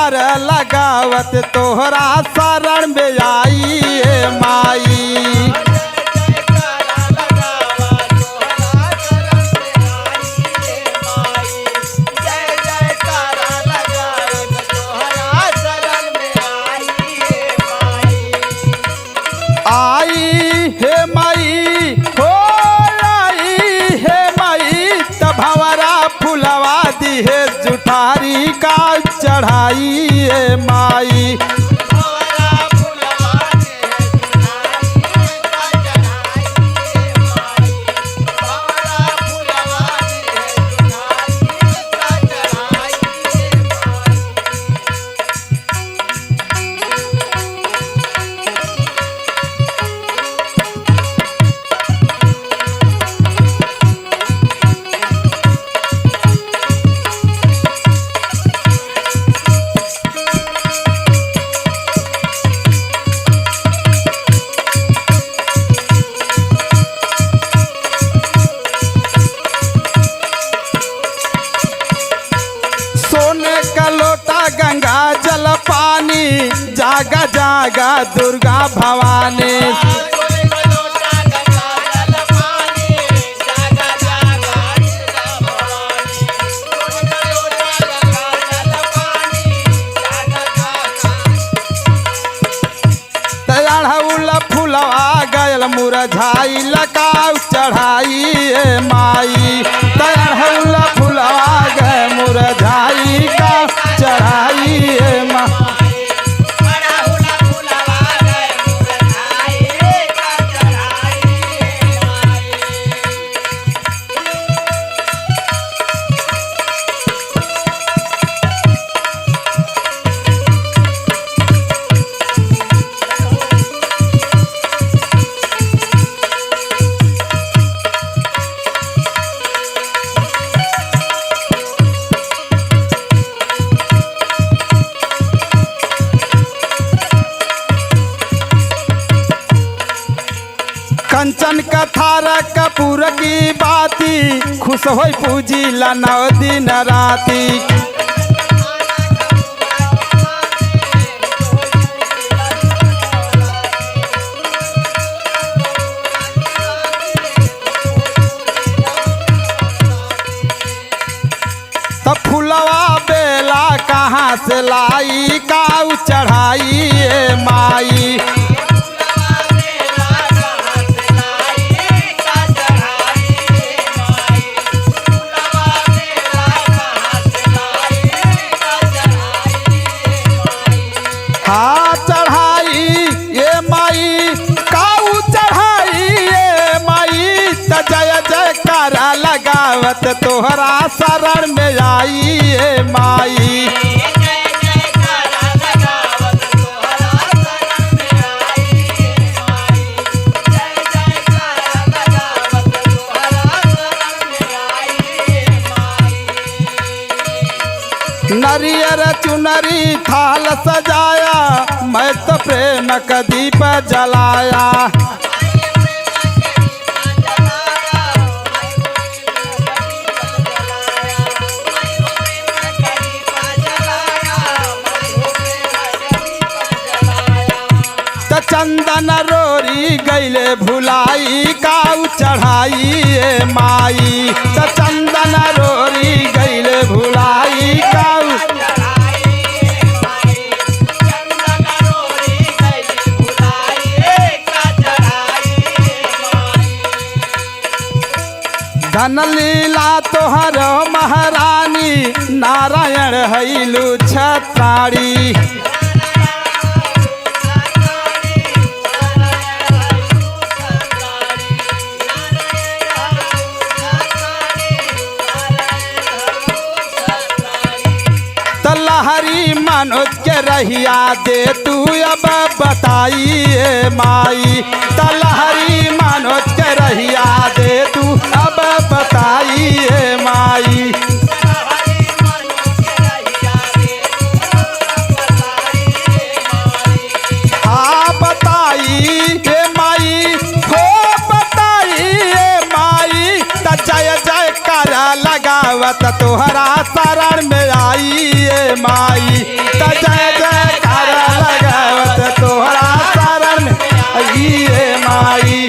जयकार लगावत तोहरा शरण में आई माई। आई हे माई हो आई हे माई तब हमारा फुलवा दी है जुठारी का चढ़ाई है माई। सोने का लोटा गंगा जल पानी जागा जागा दुर्गा भवानी। तैयार फुलवा गयल मुरझाई लगाव चढ़ाई माई। तैयार फुलवा गए मुरझाई का चढ़ाई माँ। कंचन कथार कपूर की बाती खुश हो पूजी नौ दिन राती। तब फुलवा बेला कहाँ से लाई काऊ चढ़ाई माई। हाँ चढ़ाई ये माई काऊ चढ़ाई ये माई त जय जयकार लगावत तोहरा शरण में आई ये माई। नरियर चुनरी थाल सजाया मैं तो प्रेम का दीप जलाया। तो चंदन रोरी गैले भुलाई काऊ चढ़ाई माई। तो चंदन रोरी गैले भुलाई काऊ धन लीला तोहर महारानी नारायण हैलू छत्राड़ी। तलहरी मनोज के रहिया दे तू अब बताई माई। तलहरी मनोज के रहिया दे तू अब बताई माई। हाँ बताई ये माई हो बताई ये माई। त जय जयकार लगाव लगावत तोहरा शरण में आई ए माई त जय जयकार लगावत तोहरा शरण में आई ए माई।